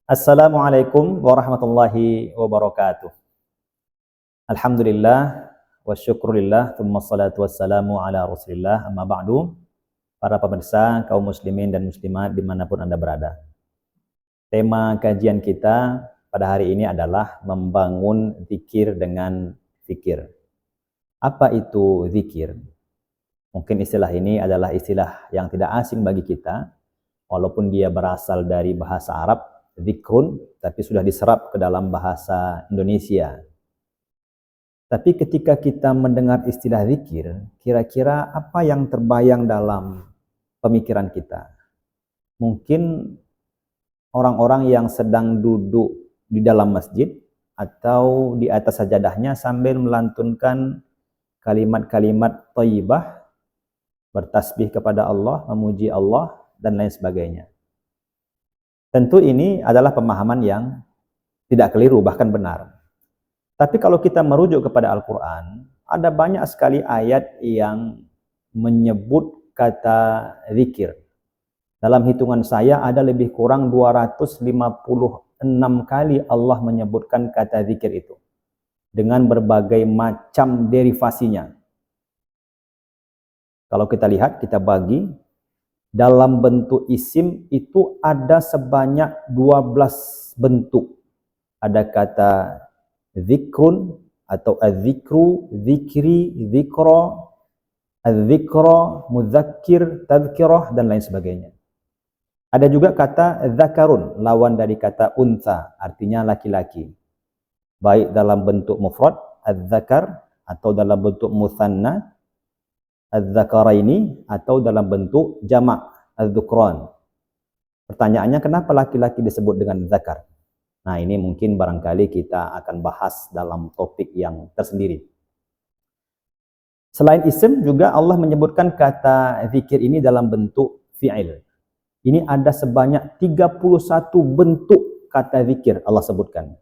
Assalamualaikum warahmatullahi wabarakatuh. Alhamdulillah wa syukurillah thumma salatu wassalamu ala rasulillah amma ba'du. Para pemirsa kaum muslimin dan muslimat dimanapun Anda berada. Tema kajian kita pada hari ini adalah membangun zikir dengan fikir. Apa itu zikir? Mungkin istilah ini adalah istilah yang tidak asing bagi kita, walaupun dia berasal dari bahasa Arab, zikrun, tapi sudah diserap ke dalam bahasa Indonesia. Tapi ketika kita mendengar istilah zikir, kira-kira apa yang terbayang dalam pemikiran kita? Mungkin orang-orang yang sedang duduk di dalam masjid atau di atas sajadahnya sambil melantunkan kalimat-kalimat thayyibah, bertasbih kepada Allah, memuji Allah, dan lain sebagainya. Tentu ini adalah pemahaman yang tidak keliru, bahkan benar. Tapi kalau kita merujuk kepada Al-Quran, ada banyak sekali ayat yang menyebut kata zikir. Dalam hitungan saya ada lebih kurang 256 kali Allah menyebutkan kata zikir itu. Dengan berbagai macam derivasinya. Kalau kita lihat, kita bagi, dalam bentuk isim itu ada sebanyak 12 bentuk. Ada kata zikrun atau az-zikru, zikri, zikra, az-zikra, muzakkir, tadhkirah, dan lain sebagainya. Ada juga kata zakarun, lawan dari kata unsa, artinya laki-laki. Baik dalam bentuk mufrad, az-zakar, atau dalam bentuk mutsanna, az-zakaraini, atau dalam bentuk jamak, az-dzukran. Pertanyaannya, kenapa laki-laki disebut dengan zakar? Nah, ini mungkin barangkali kita akan bahas dalam topik yang tersendiri. Selain isim, juga Allah menyebutkan kata zikir ini dalam bentuk fi'il. Ini ada sebanyak 31 bentuk kata zikir Allah sebutkan.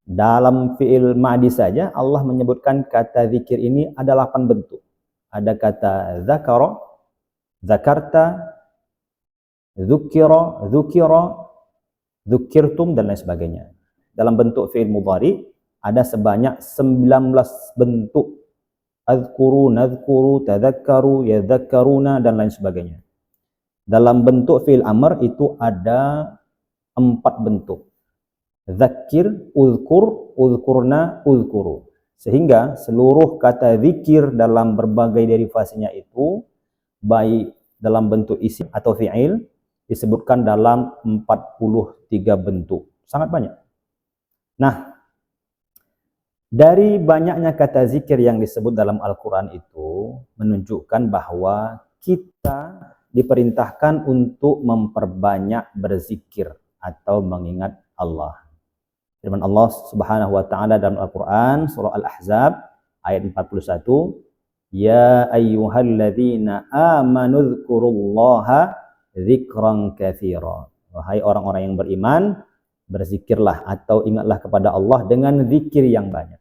Dalam fi'il ma'di saja, Allah menyebutkan kata zikir ini ada 8 bentuk. Ada kata zakara, zakarta, dzukira, dzukira, dzukirtum, dan lain sebagainya. Dalam bentuk fi'il mudhari ada sebanyak 19 bentuk. Adzkuru, nadzkuru, tadzakkaru, yadzakkaruna, dan lain sebagainya. Dalam bentuk fi'il amr itu ada 4 bentuk. Zakir, uzkur, uzkurna, uzkuru. Sehingga seluruh kata zikir dalam berbagai derivasinya itu, baik dalam bentuk isim atau fi'il, disebutkan dalam 43 bentuk. Sangat banyak. Nah, dari banyaknya kata zikir yang disebut dalam Al-Quran itu, menunjukkan bahwa kita diperintahkan untuk memperbanyak berzikir atau mengingat Allah. Firman Allah Subhanahu wa taala dalam Al-Qur'an surah Al-Ahzab ayat 41, ya ayyuhalladzina amanu dzkurullaha dzikran katsira. Wahai orang-orang yang beriman, berzikirlah atau ingatlah kepada Allah dengan zikir yang banyak.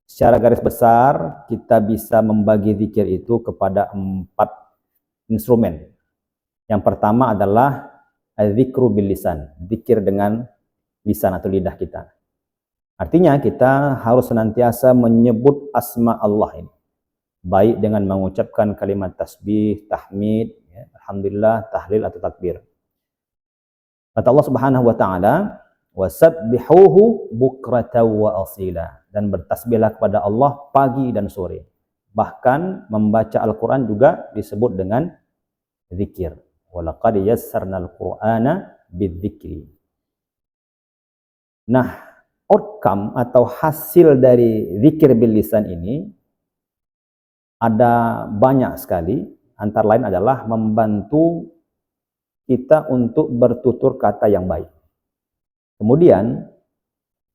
Secara garis besar kita bisa membagi zikir itu kepada 4 instrumen. Yang pertama adalah az-zikru bil lisan, zikir dengan lisan atau lidah kita. Artinya kita harus senantiasa menyebut asma Allah ini. Baik dengan mengucapkan kalimat tasbih, tahmid, ya, alhamdulillah, tahlil atau takbir. Kata Allah Subhanahu wa taala, wasabbihuhu bukratan wa asila, dan bertasbihlah kepada Allah pagi dan sore. Bahkan membaca Al-Qur'an juga disebut dengan zikir. Walaqad yassarnal Qur'ana bidzikri. Nah, outcome atau hasil dari zikir bil lisan ini ada banyak sekali. Antara lain adalah membantu kita untuk bertutur kata yang baik. Kemudian,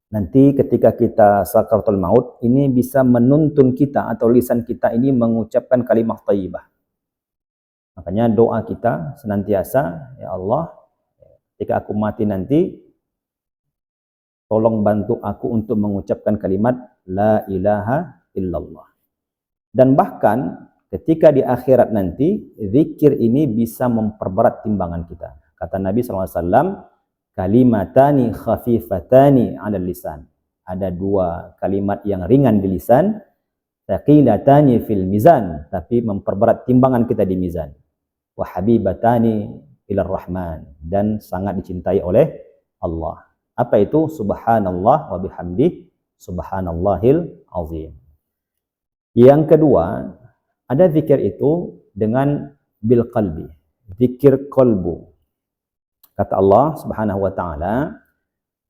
nanti ketika kita sakaratul maut, ini bisa menuntun kita atau lisan kita ini mengucapkan kalimat thayyibah. Makanya doa kita senantiasa, ya Allah, ketika aku mati nanti, tolong bantu aku untuk mengucapkan kalimat la ilaha illallah. Dan bahkan ketika di akhirat nanti, zikir ini bisa memperberat timbangan kita. Kata Nabi SAW, kalimatani khafifatani 'alal lisan. Ada dua kalimat yang ringan di lisan, thaqilatani fil mizan, tapi memperberat timbangan kita di mizan. Wa habibatani ilar rahman, dan sangat dicintai oleh Allah. Apa itu? Subhanallah wa bihamdi subhanallahil azim. Yang kedua, ada zikir itu dengan bil qalbi, zikir qalbu. Kata Allah Subhanahu wa taala,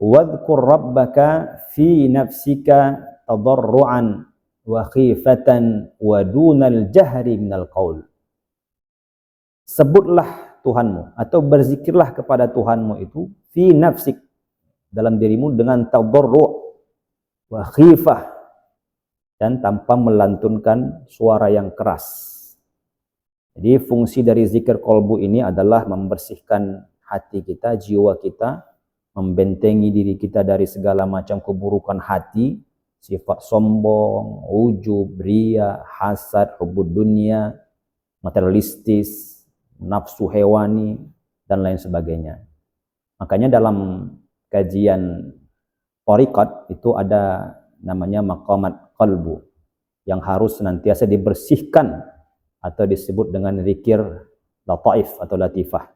wadhkur rabbaka fi nafsika tadarruan wa khifatan wa dunal jahri minal qaul. Sebutlah Tuhanmu atau berzikirlah kepada Tuhanmu itu fi nafsik, dalam dirimu, dengan tadarru' wa khifah, dan tanpa melantunkan suara yang keras. Jadi fungsi dari zikir qalbu ini adalah membersihkan hati kita, jiwa kita, membentengi diri kita dari segala macam keburukan hati, sifat sombong, ujub, riya, hasad, hubud dunia, materialistis, nafsu hewani, dan lain sebagainya. Makanya dalam kajian thariqat itu ada namanya maqamat qalbu yang harus senantiasa dibersihkan atau disebut dengan zikir lataif atau latifah.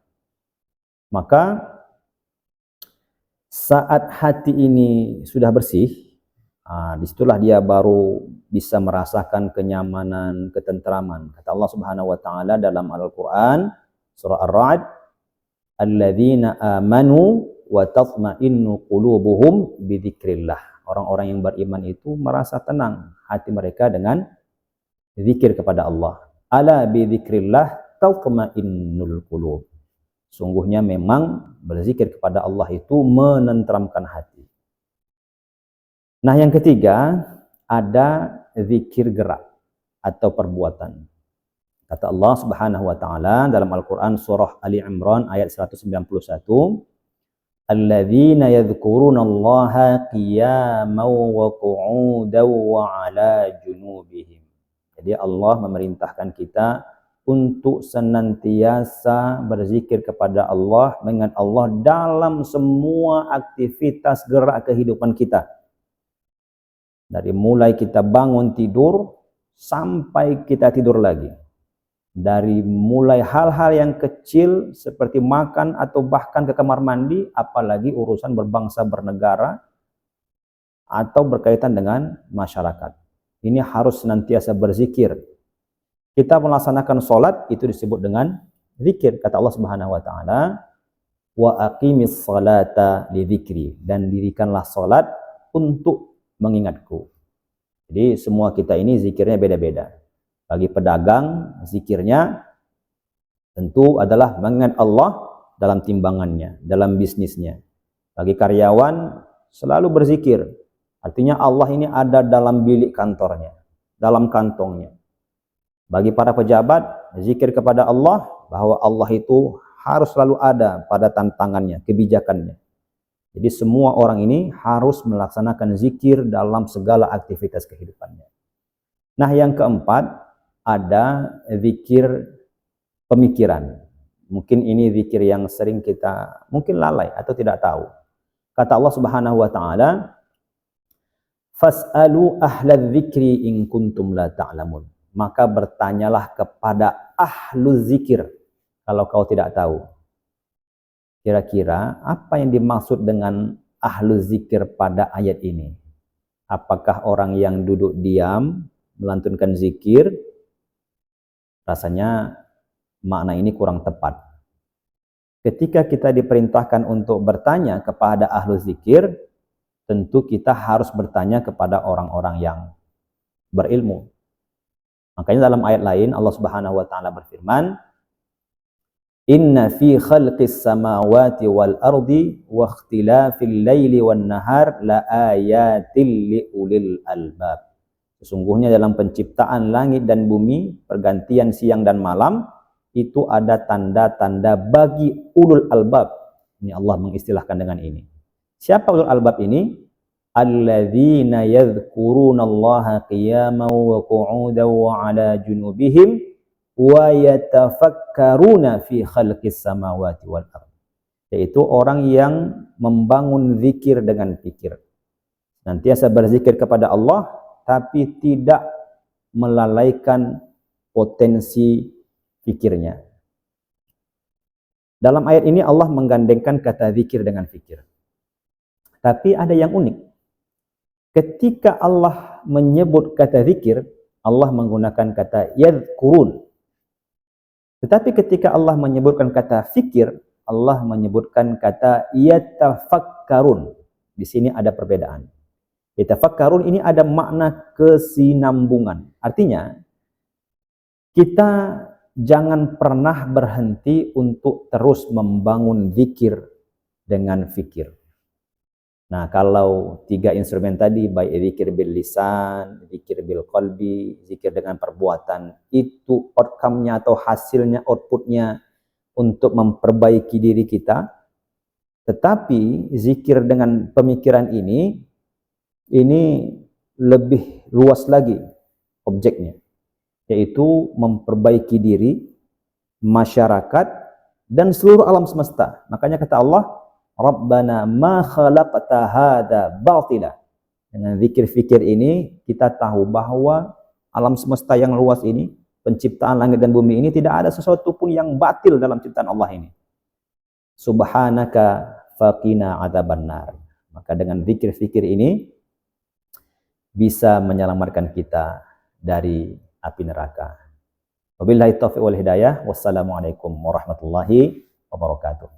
Maka saat hati ini sudah bersih, disitulah dia baru bisa merasakan kenyamanan, ketentraman. Kata Allah Subhanahu wa taala dalam Al-Qur'an surah Ar-Ra'd, alladzina amanu wa tatma'innu qulubuhum bidzikrillah. Orang-orang yang beriman itu merasa tenang hati mereka dengan zikir kepada Allah. Ala bidzikrillah tatma'innul qulub. Sungguhnya memang berzikir kepada Allah itu menenteramkan hati. Nah, yang ketiga, ada zikir gerak atau perbuatan. Kata Allah Subhanahu wa taala dalam Al-Qur'an surah Ali Imran ayat 191, alladzina yadhkurunallaha qiyaman wa qu'udan wa 'ala junubihim. Jadi Allah memerintahkan kita untuk senantiasa berzikir kepada Allah, mengingat Allah dalam semua aktivitas gerak kehidupan kita. Dari mulai kita bangun tidur sampai kita tidur lagi. Dari mulai hal-hal yang kecil seperti makan atau bahkan ke kamar mandi, apalagi urusan berbangsa bernegara atau berkaitan dengan masyarakat. Ini harus senantiasa berzikir. Kita melaksanakan sholat itu disebut dengan zikir. Kata Allah Subhanahu wa taala, wa aqimis salata lidzikri, dan dirikanlah sholat untuk mengingatku. Jadi semua kita ini zikirnya beda-beda. Bagi pedagang, zikirnya tentu adalah mengingat Allah dalam timbangannya, dalam bisnisnya. Bagi karyawan, selalu berzikir. Artinya Allah ini ada dalam bilik kantornya, dalam kantongnya. Bagi para pejabat, zikir kepada Allah, bahwa Allah itu harus selalu ada pada tantangannya, kebijakannya. Jadi semua orang ini harus melaksanakan zikir dalam segala aktivitas kehidupannya. Nah, yang keempat, ada zikir pemikiran. Mungkin ini zikir yang sering kita mungkin lalai atau tidak tahu. Kata Allah Subhanahu wa taala, fas'alu ahlal dzikri in kuntum la ta'lamun. Maka bertanyalah kepada ahlu zikir kalau kau tidak tahu. Kira-kira apa yang dimaksud dengan ahlu zikir pada ayat ini? Apakah orang yang duduk diam melantunkan zikir? Rasanya makna ini kurang tepat. Ketika kita diperintahkan untuk bertanya kepada ahlu zikir, tentu kita harus bertanya kepada orang-orang yang berilmu. Makanya dalam ayat lain Allah Subhanahu wa taala berfirman, inna fi khalqis samawati wal ardi wa ikhtilafil laili wan nahar la ayatil liulil albab. Sesungguhnya dalam penciptaan langit dan bumi, pergantian siang dan malam, itu ada tanda-tanda bagi ulul albab. Ini Allah mengistilahkan dengan ini. Siapa ulul albab ini? Alladzina yadhkurunallaha qiyaman wa qu'udan wa 'ala junubihim wa yatafakkaruna fi khalqis samawati wal ardh. yaitu orang yang membangun zikir dengan fikir. Nantiasa berzikir kepada Allah, tapi tidak melalaikan potensi fikirnya. Dalam ayat ini Allah menggandengkan kata zikir dengan fikir. Tapi ada yang unik. Ketika Allah menyebut kata zikir, Allah menggunakan kata yadhkurun. Tetapi ketika Allah menyebutkan kata fikir, Allah menyebutkan kata yatafakkarun. Di sini ada perbedaan. Yatafakkarun ini ada makna kesinambungan. Artinya, kita jangan pernah berhenti untuk terus membangun zikir dengan fikir. Nah, kalau 3 instrumen tadi, baik zikir bil lisan, zikir bil qalbi, zikir dengan perbuatan, itu outcome-nya atau hasilnya, output-nya untuk memperbaiki diri kita. Tetapi zikir dengan pemikiran ini lebih luas lagi objeknya, yaitu memperbaiki diri, masyarakat, dan seluruh alam semesta. Makanya kata Allah, Rabbana ma khalaqta hadza batila. Dengan zikir fikir ini kita tahu bahwa alam semesta yang luas ini, penciptaan langit dan bumi ini, tidak ada sesuatu pun yang batil dalam ciptaan Allah ini. Subhanaka faqina adzabannar. Maka dengan zikir fikir ini bisa menyelamatkan kita dari api neraka. Wabillahi taufiq wal hidayah. Wassalamualaikum warahmatullahi wabarakatuh.